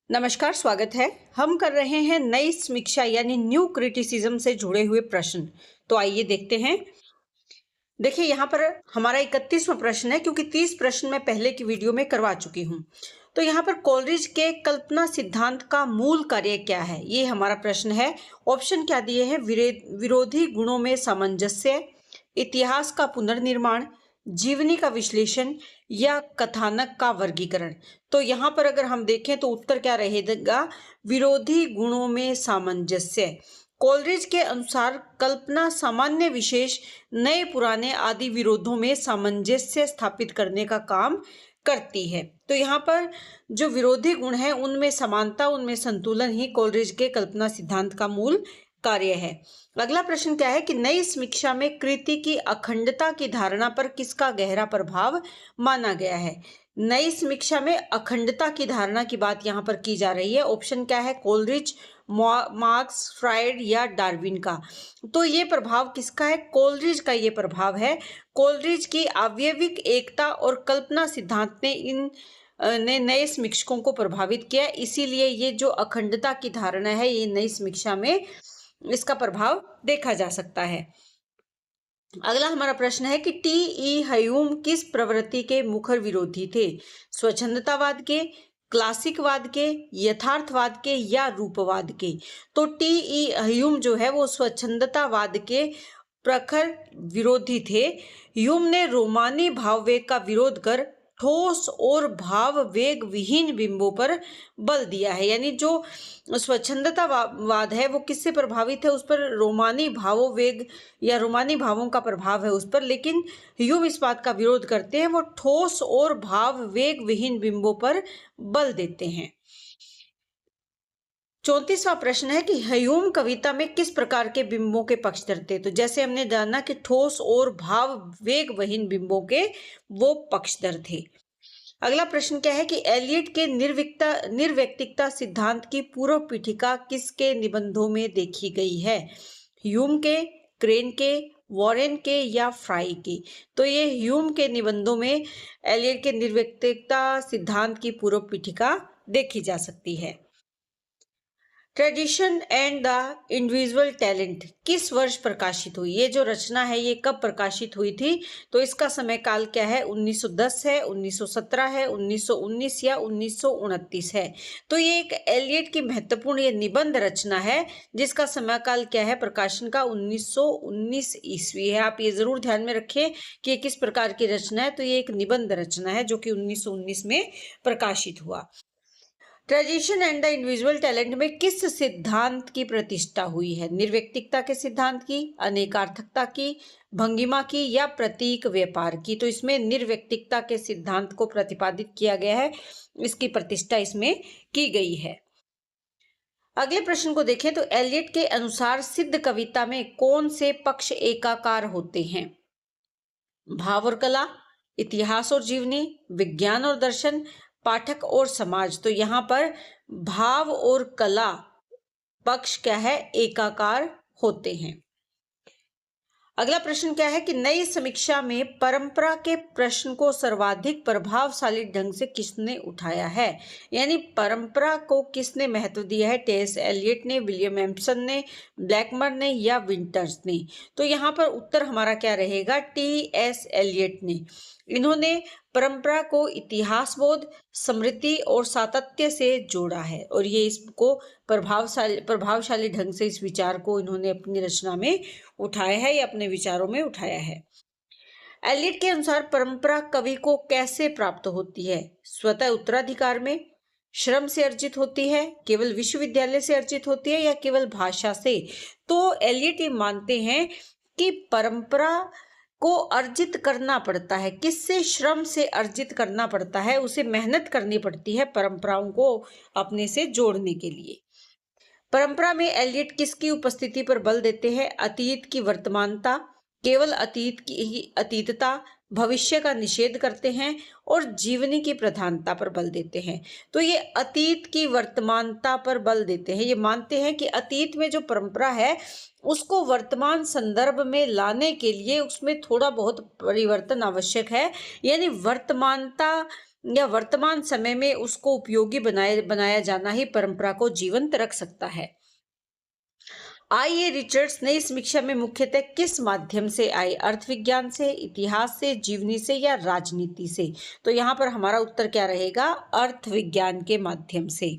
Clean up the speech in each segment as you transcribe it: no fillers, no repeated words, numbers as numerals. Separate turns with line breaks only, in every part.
नमस्कार, स्वागत है। हम कर रहे हैं नई समीक्षा यानी न्यू क्रिटिसिज्म से जुड़े हुए प्रश्न। तो आइए देखते हैं। देखिए यहाँ पर हमारा 31वां प्रश्न है, क्योंकि 30 प्रश्न मैं पहले की वीडियो में करवा चुकी हूँ। तो यहाँ पर कोलरिज के कल्पना सिद्धांत का मूल कार्य क्या है, ये हमारा प्रश्न है। ऑप्शन क्या दिए हैं? विरोधी गुणों में सामंजस्य, इतिहास का पुनर्निर्माण, जीवनी का विश्लेषण या कथानक का वर्गीकरण। तो यहाँ पर अगर हम देखें तो उत्तर क्या रहेगा? विरोधी गुणों में सामंजस्य। कोलरिज के अनुसार कल्पना सामान्य विशेष नए पुराने आदि विरोधों में सामंजस्य स्थापित करने का काम करती है। तो यहाँ पर जो विरोधी गुण है उनमें समानता, उनमें संतुलन ही कोलरिज के कल्पना सिद्धांत का मूल कार्य है। अगला प्रश्न क्या है कि नई समीक्षा में कृति की अखंडता की धारणा पर किसका गहरा प्रभाव माना गया है? नई समीक्षा में अखंडता की धारणा की बात यहाँ पर की जा रही है। ऑप्शन क्या है? कोलरिज, मार्क्स, फ्राइड या डार्विन का। तो ये प्रभाव किसका है? कोलरिज का ये प्रभाव है। कोलरिज की आवयविक एकता और कल्पना सिद्धांत ने नए समीक्षकों को प्रभावित किया, इसीलिए ये जो अखंडता की धारणा है ये नई समीक्षा में इसका प्रभाव देखा जा सकता है। अगला हमारा प्रश्न है कि टी.ई. ह्यूम किस प्रवृत्ति के मुखर विरोधी थे? स्वच्छंदतावाद के, क्लासिकवाद के, यथार्थवाद के या रूपवाद के? तो टी.ई. ह्यूम जो है वो स्वच्छंदतावाद के प्रखर विरोधी थे। ह्यूम ने रोमानी भाववेग का विरोध कर ठोस और भाव वेग विहीन बिंबों पर बल दिया है। यानी जो स्वच्छंदतावाद है वो किससे प्रभावित है? उस पर रोमानी भावोवेग या रोमानी भावों का प्रभाव है उस पर, लेकिन ह्यूम इस बात का विरोध करते हैं, वो ठोस और भाव वेग विहीन बिंबों पर बल देते हैं। 34वां प्रश्न है कि ह्यूम कविता में किस प्रकार के बिंबों के पक्षधर थे? तो जैसे हमने जाना कि ठोस और भाव वेग विहीन बिंबों के वो पक्षधर थे। अगला प्रश्न क्या है कि एलियट के निर्व्यक्तिकता सिद्धांत की पूर्व पीठिका किसके निबंधों में देखी गई है? ह्यूम के, क्रेन के, वॉरेन के या फ्राई के? तो ये ह्यूम के निबंधों में एलियट के निर्व्यक्तिकता सिद्धांत की पूर्व पीठिका देखी जा सकती है। Tradition and the individual talent किस वर्ष प्रकाशित हुई? ये जो रचना है ये कब प्रकाशित हुई थी? तो इसका समय काल क्या है? 1910 है, 1917 है, 1919 या 1929 है। तो ये एक एलियट की महत्वपूर्ण ये निबंध रचना है जिसका समय काल क्या है प्रकाशन का? 1919 ईस्वी है। आप ये जरूर ध्यान में रखें कि ये किस प्रकार की रचना है। तो ये एक निबंध रचना है जो कि 1919 में प्रकाशित हुआ। Tradition and the individual talent में किस सिद्धांत की प्रतिष्ठा हुई है? निर्व्यक्तिकता के सिद्धांत की, अनेकार्थकता की, भंगिमा की या प्रतीक व्यापार की? तो इसमें निर्व्यक्तिकता के सिद्धांत को प्रतिपादित किया गया है, इसकी प्रतिष्ठा इसमें की गई है। अगले प्रश्न को देखें तो एलियट के अनुसार सिद्ध कविता में कौन से पक्ष एकाकार होते हैं? भाव और कला, इतिहास और जीवनी, विज्ञान और दर्शन, पाठक और समाज। तो यहाँ पर भाव और कला पक्ष क्या है? एकाकार होते हैं। अगला प्रश्न क्या है कि नई समीक्षा में परंपरा के प्रश्न को सर्वाधिक प्रभावशाली ढंग से किसने उठाया है? यानी परंपरा को किसने महत्व दिया है? टी.एस. एलियट ने, विलियम एम्पसन ने, ब्लैकमर ने या विंटर्स ने? तो यहाँ पर उत्तर हमारा क्या रहेगा? टी.एस. एलियट ने। इन्होंने परंपरा को इतिहास बोध, स्मृति और सातत्य से जोड़ा है और ये इसको प्रभावशाली ढंग से इस विचार को इन्होंने अपनी रचना में उठाया है या अपने विचारों में उठाया है। एलियट के अनुसार परंपरा कवि को कैसे प्राप्त होती है? स्वतः उत्तराधिकार में, श्रम से अर्जित होती है, केवल विश्वविद्यालय से अर्जित होती है या केवल भाषा से? तो एलियट ये मानते हैं कि परंपरा को अर्जित करना पड़ता है। किससे? श्रम से अर्जित करना पड़ता है, उसे मेहनत करनी पड़ती है परंपराओं को अपने से जोड़ने के लिए। परंपरा में एलियट किसकी उपस्थिति पर बल देते हैं? अतीत की वर्तमानता, केवल अतीत की अतीतता, भविष्य का निषेध करते हैं और जीवनी की प्रधानता पर बल देते हैं। तो ये अतीत की वर्तमानता पर बल देते हैं। ये मानते हैं कि अतीत में जो परंपरा है उसको वर्तमान संदर्भ में लाने के लिए उसमें थोड़ा बहुत परिवर्तन आवश्यक है। यानी वर्तमानता या वर्तमान समय में उसको उपयोगी बनाया जाना ही परंपरा को जीवंत रख सकता है। आइए रिचर्ड्स नई समीक्षा में मुख्यतः किस माध्यम से आए? अर्थ विज्ञान से, इतिहास से, जीवनी से या राजनीति से? तो यहाँ पर हमारा उत्तर क्या रहेगा? अर्थ विज्ञान के माध्यम से।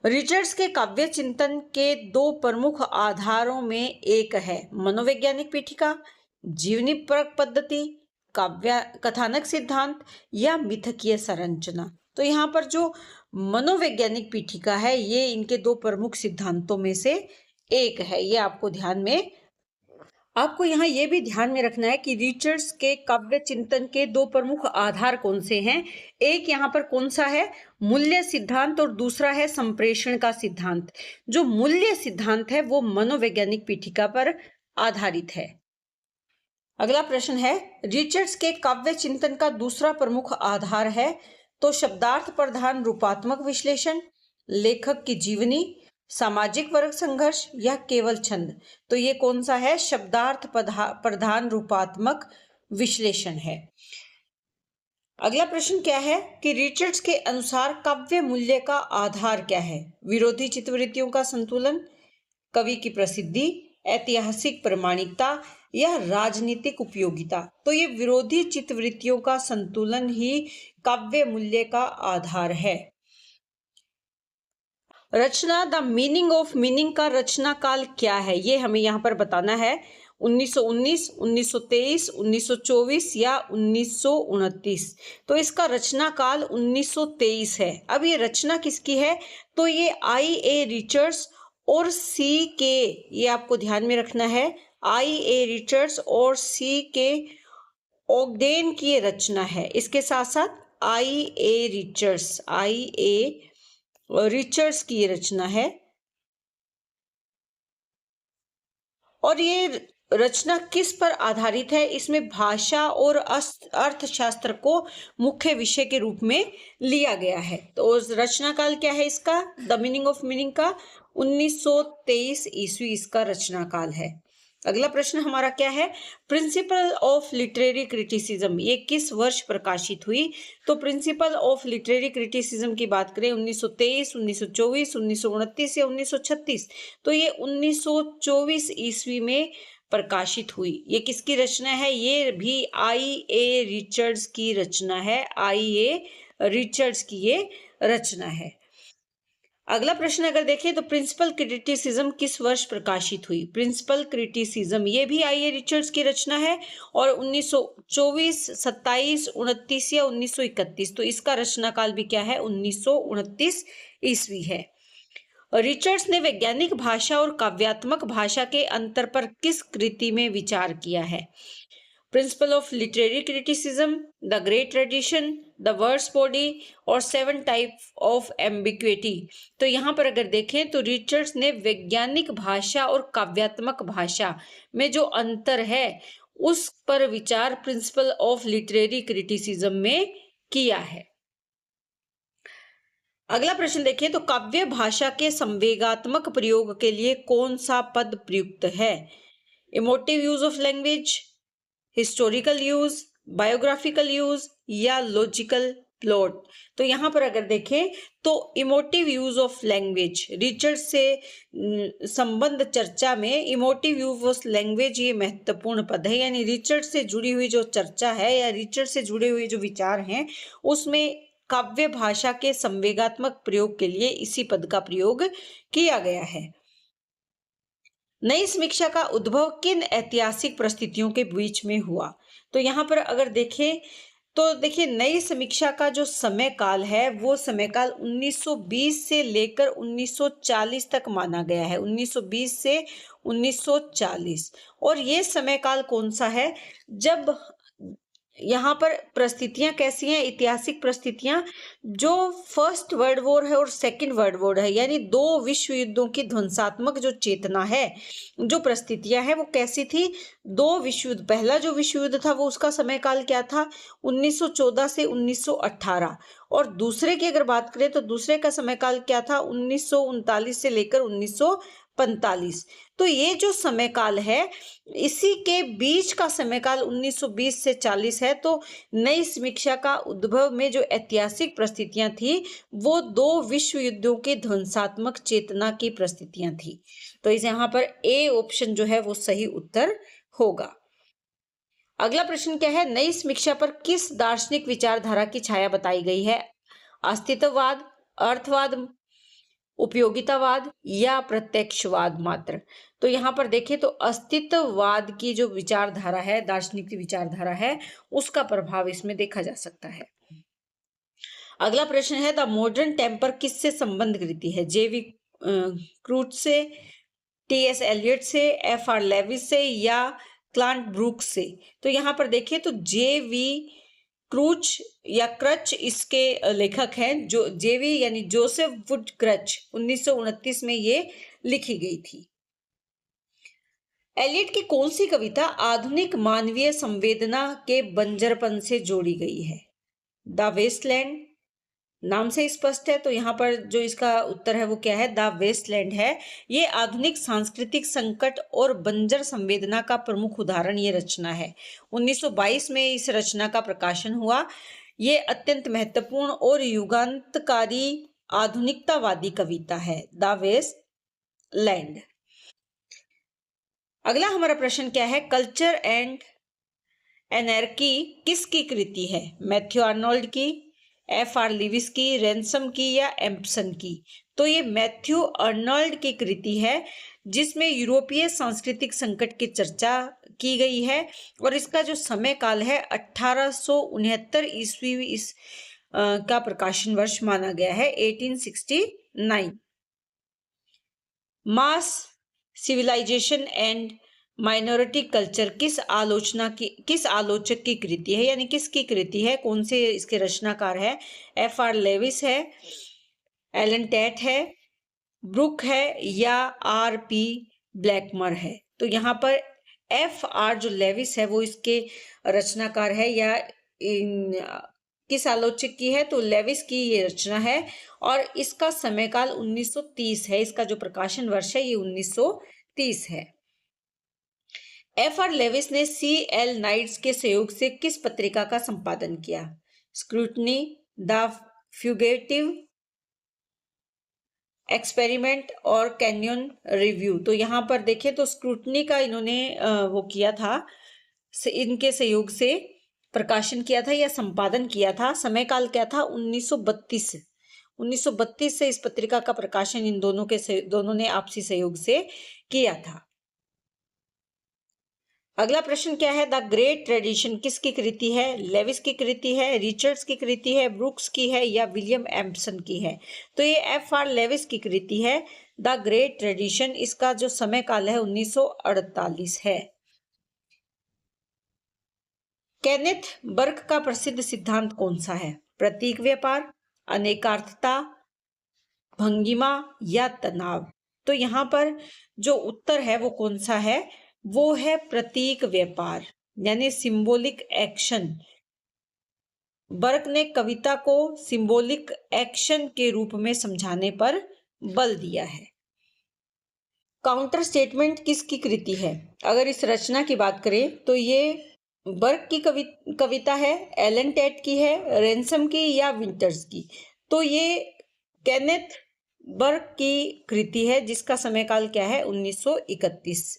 रिचर्ड्स के काव्य चिंतन के दो प्रमुख आधारों में एक है मनोवैज्ञानिक पीठिका, जीवनी परक पद्धति, काव्य कथानक सिद्धांत या मिथकीय संरचना। तो यहाँ पर जो मनोवैज्ञानिक पीठिका है ये इनके दो प्रमुख सिद्धांतों में से एक है। ये आपको यहाँ ये भी ध्यान में रखना है कि रिचर्ड्स के काव्य चिंतन के दो प्रमुख आधार कौन से हैं। एक यहाँ पर कौन सा है? मूल्य सिद्धांत, और दूसरा है संप्रेषण का सिद्धांत। जो मूल्य सिद्धांत है वो मनोवैज्ञानिक पीठिका पर आधारित है। अगला प्रश्न है, रिचर्ड्स के काव्य चिंतन का दूसरा प्रमुख आधार है तो शब्दार्थ प्रधान रूपात्मक विश्लेषण, लेखक की जीवनी, सामाजिक वर्ग संघर्ष या केवल छंद। तो ये कौन सा है? शब्दार्थ प्रधान रूपात्मक विश्लेषण है। अगला प्रश्न क्या है कि रिचर्ड्स के अनुसार काव्य मूल्य का आधार क्या है? विरोधी चित्तवृत्तियों का संतुलन, कवि की प्रसिद्धि, ऐतिहासिक प्रामाणिकता या राजनीतिक उपयोगिता। तो ये विरोधी चित्तवृत्तियों का संतुलन ही काव्य मूल्य का आधार है। रचना द मीनिंग ऑफ मीनिंग का रचना काल क्या है? ये हमें यहाँ पर बताना है। 1919, 1923, 1924 या 1929। तो इसका रचना काल 1923 है। अब ये रचना किसकी है? तो ये I.A. रिचर्ड्स और C.K. ये आपको ध्यान में रखना है। I.A. रिचर्ड्स और C.K. ओगडेन की ये रचना है। इसके साथ साथ I.A. रिचर्ड्स की ये रचना है। और ये रचना किस पर आधारित है? इसमें भाषा और अर्थशास्त्र को मुख्य विषय के रूप में लिया गया है। तो रचना काल क्या है इसका? द मीनिंग ऑफ मीनिंग का 1923 ईस्वी इसका रचना काल है। अगला प्रश्न हमारा क्या है? प्रिंसिपल ऑफ लिटरेरी क्रिटिसिज्म ये किस वर्ष प्रकाशित हुई? तो प्रिंसिपल ऑफ लिटरेरी क्रिटिसिज्म की बात करें 1923, 1924, 1929 या 1936। तो ये 1924 ईस्वी में प्रकाशित हुई। ये किसकी रचना है? ये भी I.A. रिचर्ड्स की रचना है। I.A. रिचर्ड्स की ये रचना है। अगला प्रश्न अगर देखें तो प्रिंसिपल क्रिटिसिज्म किस वर्ष प्रकाशित हुई? प्रिंसिपल क्रिटिसिज्म ये भी I.A. रिचर्ड्स की रचना है और 1924, 27, 29 या 1931। तो इसका रचना काल भी क्या है? 1929 ईस्वी है। रिचर्ड्स ने वैज्ञानिक भाषा और काव्यात्मक भाषा के अंतर पर किस कृति में विचार किया है? Principle of literary criticism, the great tradition, the words body और 7 टाइप ऑफ एम्बिग्विटी। तो यहाँ पर अगर देखें तो रिचर्ड्स ने वैज्ञानिक भाषा और काव्यात्मक भाषा में जो अंतर है उस पर विचार प्रिंसिपल ऑफ लिटरेरी क्रिटिसिज्म में किया है। अगला प्रश्न देखिए तो काव्य भाषा के संवेगात्मक प्रयोग के लिए कौन सा पद प्रयुक्त है? Emotive use of language, historical use, biographical use या लॉजिकल प्लॉट। तो यहाँ पर अगर देखें तो emotive use of language, Richard से संबंध चर्चा में इमोटिव यूज ऑफ लैंग्वेज ये महत्वपूर्ण पद है। यानी रिचर्ड से जुड़ी हुई जो चर्चा है या रिचर्ड से जुड़े हुए जो विचार हैं उसमें काव्य भाषा के संवेगात्मक प्रयोग के लिए इसी पद का प्रयोग किया गया है। नई समीक्षा का उद्भव किन ऐतिहासिक परिस्थितियों के बीच में हुआ? तो यहाँ पर अगर देखें तो देखिए नई समीक्षा का जो समय काल है वो समय काल 1920 से लेकर 1940 तक माना गया है। 1920 से 1940। और ये समय काल कौन सा है? जब यहाँ पर परिस्थितियां कैसी हैं? ऐतिहासिक परिस्थितियां जो फर्स्ट वर्ल्ड वॉर है और सेकंड वर्ल्ड वॉर है, यानी दो विश्व युद्धों की ध्वंसात्मक जो चेतना है, जो परिस्थितियां हैं वो कैसी थी? दो विश्व युद्ध, पहला जो विश्व युद्ध था वो उसका समय काल क्या था? 1914 से 1918। और दूसरे की अगर बात करें तो दूसरे का समय काल क्या था? 1939 से लेकर 45। तो ये जो समय काल है, इसी के बीच का समय काल 1920 से 40 है। तो नई समीक्षा का उद्भव में जो ऐतिहासिक परिस्थितियां थी, वो दो विश्व युद्धों के ध्वंसात्मक चेतना की परिस्थितियां थी। तो इस यहाँ पर ए ऑप्शन जो है वो सही उत्तर होगा। अगला प्रश्न क्या है, नई समीक्षा पर किस दार्शनिक विचारधारा की छाया बताई गई है? अस्तित्ववाद, अर्थवाद, उपयोगितावाद या प्रत्यक्षवाद मात्र? तो यहाँ पर देखें तो अस्तित्ववाद की जो विचारधारा है, दार्शनिक की विचारधारा है, उसका प्रभाव इसमें देखा जा सकता है। अगला प्रश्न है, द मॉडर्न टेम्पर किससे संबंध करती है? जेवी क्रूट से, टी.एस. एलियट से, एफ.आर. लेविस से या क्लांट ब्रूक्स से? तो यहाँ पर देखिए तो जेवी क्रूच या क्रच इसके लेखक हैं। जो जेवी यानी जोसेफ वुड क्रच 1929 में ये लिखी गई थी। एलियट की कौन सी कविता आधुनिक मानवीय संवेदना के बंजरपन से जोड़ी गई है? द वेस्टलैंड, नाम से स्पष्ट है। तो यहाँ पर जो इसका उत्तर है वो क्या है? द वेस्टलैंड है। ये आधुनिक सांस्कृतिक संकट और बंजर संवेदना का प्रमुख उदाहरण ये रचना है। 1922 में इस रचना का प्रकाशन हुआ। ये अत्यंत महत्वपूर्ण और युगांतकारी आधुनिकतावादी कविता है, द वेस्टलैंड। अगला हमारा प्रश्न क्या है, कल्चर एंड एनर्की किसकी कृति है? मैथ्यू आर्नोल्ड की, एफ.आर. लेविस की, रैनसम की या एम्पसन की? तो ये मैथ्यू आर्नोल्ड की कृति है, जिसमें यूरोपीय सांस्कृतिक संकट की चर्चा की गई है और इसका जो समय काल है 1869 ईस्वी का प्रकाशन वर्ष माना गया है, 1869। मास सिविलाइजेशन एंड माइनॉरिटी कल्चर किस आलोचक की कृति है, यानी किसकी कृति है? कौन से इसके रचनाकार है? एफ.आर. लेविस है, एलन टैट है, ब्रुक है या आर.पी. ब्लैकमर है? तो यहाँ पर एफ.आर. जो लेविस है वो इसके रचनाकार है, या किस आलोचक की है? तो लेविस की ये रचना है और इसका समय काल 1930 है। इसका जो प्रकाशन वर्ष है ये 1930 है। एफ.आर. लेविस ने सी.एल. नाइट्स के सहयोग से किस पत्रिका का संपादन किया? स्क्रूटनी, द फ्यूगेटिव, एक्सपेरिमेंट और कैनियन रिव्यू? तो यहाँ पर देखें तो स्क्रूटनी का इन्होंने वो किया था, इनके सहयोग से प्रकाशन किया था या संपादन किया था। समय काल क्या था? 1932। 1932 से इस पत्रिका का प्रकाशन इन दोनों ने आपसी सहयोग से किया था। अगला प्रश्न क्या है, द ग्रेट ट्रेडिशन किसकी कृति है? लेविस की कृति है, रिचर्ड्स की कृति है, ब्रुक्स की है या विलियम एम्पसन की है? तो ये एफ.आर. लेविस की कृति है, द ग्रेट ट्रेडिशन। इसका जो समय काल है 1948 है। केनेथ बर्ग का प्रसिद्ध सिद्धांत कौन सा है? प्रतीक व्यापार, अनेकार्थता, भंगिमा या तनाव? तो यहाँ पर जो उत्तर है वो कौन सा है? वो है प्रतीक व्यापार, यानी सिंबॉलिक एक्शन। बर्ग ने कविता को सिंबॉलिक एक्शन के रूप में समझाने पर बल दिया है। काउंटर स्टेटमेंट किसकी कृति है? अगर इस रचना की बात करें तो ये बर्ग की कविता है, एलन टैट की है, रैनसम की या विंटर्स की? तो ये केनेथ बर्ग की कृति है, जिसका समय काल क्या है? 1931।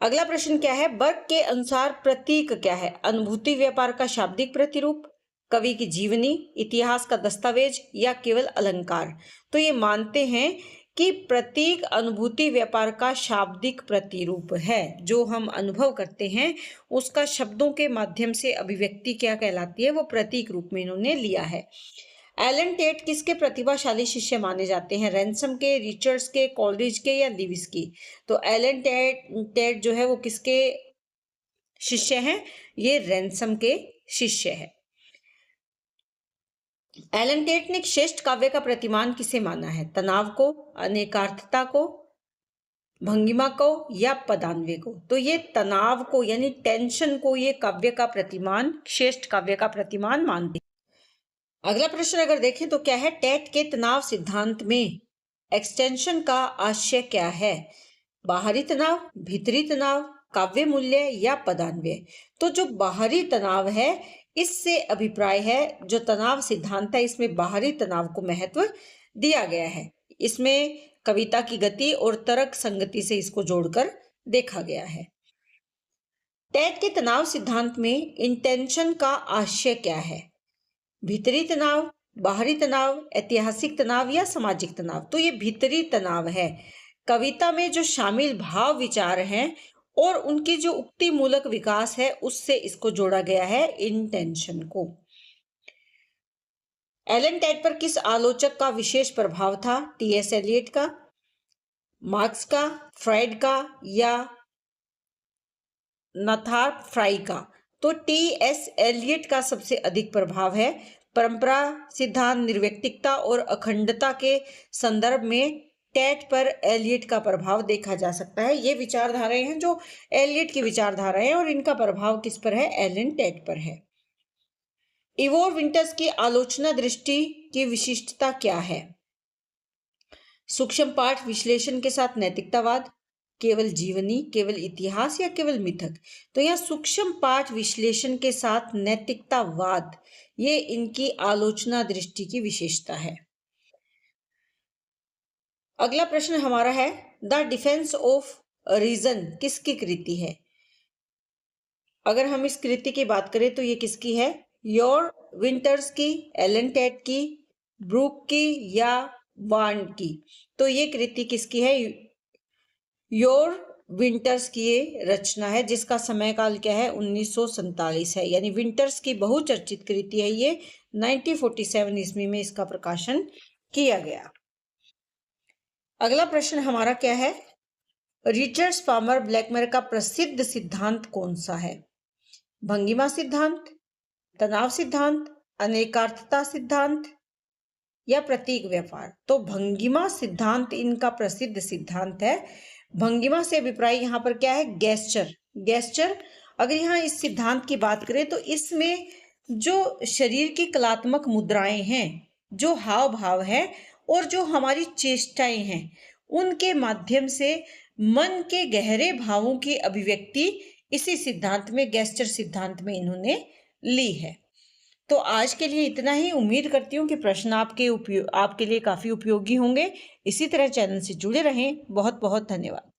अगला प्रश्न क्या है, बर्ग के अनुसार प्रतीक क्या है? अनुभूति व्यापार का शाब्दिक प्रतिरूप, कवि की जीवनी, इतिहास का दस्तावेज या केवल अलंकार? तो ये मानते हैं कि प्रतीक अनुभूति व्यापार का शाब्दिक प्रतिरूप है। जो हम अनुभव करते हैं उसका शब्दों के माध्यम से अभिव्यक्ति क्या कहलाती है? वो प्रतीक रूप में इन्होंने लिया है। एलन टेट किसके प्रतिभाशाली शिष्य माने जाते हैं? रैनसम के, रिचर्ड्स के, कॉलरिज के या लिविस की? तो एलन टेट जो है वो किसके शिष्य हैं? ये रैनसम के शिष्य है। एलन टेट ने श्रेष्ठ काव्य का प्रतिमान किसे माना है? तनाव को, अनेकार्थता को, भंगिमा को या पदान्वय को? तो ये तनाव को यानी टेंशन को ये काव्य का प्रतिमान, श्रेष्ठ काव्य का प्रतिमान मानते हैं। अगला प्रश्न अगर देखें तो क्या है, टेट के तनाव सिद्धांत में एक्सटेंशन का आशय क्या है? बाहरी तनाव, भीतरी तनाव, काव्य मूल्य या पदान्वय? तो जो बाहरी तनाव है, इससे अभिप्राय है जो तनाव सिद्धांत है, इसमें बाहरी तनाव को महत्व दिया गया है। इसमें कविता की गति और तर्क संगति से इसको जोड़कर देखा गया है। टैट के तनाव सिद्धांत में इंटेंशन का आशय क्या है? भीतरी तनाव, बाहरी तनाव, ऐतिहासिक तनाव या सामाजिक तनाव? तो ये भीतरी तनाव है। कविता में जो शामिल भाव विचार हैं और उनकी जो उक्ति मूलक विकास है, उससे इसको जोड़ा गया है इंटेंशन को। एलन टैट पर किस आलोचक का विशेष प्रभाव था? टी.एस. एलियट का, मार्क्स का, फ्रायड का या नथार्प फ्राई का? तो टी.एस. एलियट का सबसे अधिक प्रभाव है। परंपरा सिद्धांत, निर्व्यक्तिकता और अखंडता के संदर्भ में टैट पर एलियट का प्रभाव देखा जा सकता है। ये विचारधाराएं हैं जो एलियट की विचारधाराएं हैं और इनका प्रभाव किस पर है? एलन टैट पर है। इवोर विंटर्स की आलोचना दृष्टि की विशिष्टता क्या है? सूक्ष्म पाठ विश्लेषण के साथ नैतिकतावाद, केवल जीवनी, केवल इतिहास या केवल मिथक? तो यहाँ सूक्ष्म पाठ विश्लेषण के साथ नैतिकतावाद, ये इनकी आलोचना दृष्टि की विशेषता है। अगला प्रश्न हमारा है, द डिफेंस ऑफ रीजन किसकी कृति है? अगर हम इस कृति की बात करें तो ये किसकी है? योर विंटर्स की, एलन टैट की, ब्रूक की या वार्न की? तो ये कृति किसकी है? योर विंटर्स की ये रचना है, जिसका समय काल क्या है? 1947 है। यानी विंटर्स की बहुचर्चित कृति है ये। 1947 ईस्वी में इसका प्रकाशन किया गया। अगला प्रश्न हमारा क्या है? रिचर्ड पामर ब्लैकमर का प्रसिद्ध सिद्धांत कौन सा है? भंगिमा सिद्धांत, तनाव सिद्धांत, अनेकार्थता सिद्धांत या प्रतीक व्यापार? तो भंगिमा सिद्धांत इनका प्रसिद्ध सिद्धांत है। भंगिमा से अभिप्राय यहाँ पर क्या है? गेस्चर। गेस्चर, अगर यहाँ इस सिद्धांत की बात करें तो इसमें जो शरीर की कलात्मक मुद्राएं हैं, जो हाव भाव है और जो हमारी चेष्टाएं हैं, उनके माध्यम से मन के गहरे भावों की अभिव्यक्ति इसी सिद्धांत में, गेस्चर सिद्धांत में इन्होंने ली है। तो आज के लिए इतना ही। उम्मीद करती हूँ कि प्रश्न आपके लिए काफी उपयोगी होंगे। इसी तरह चैनल से जुड़े रहें। बहुत बहुत धन्यवाद।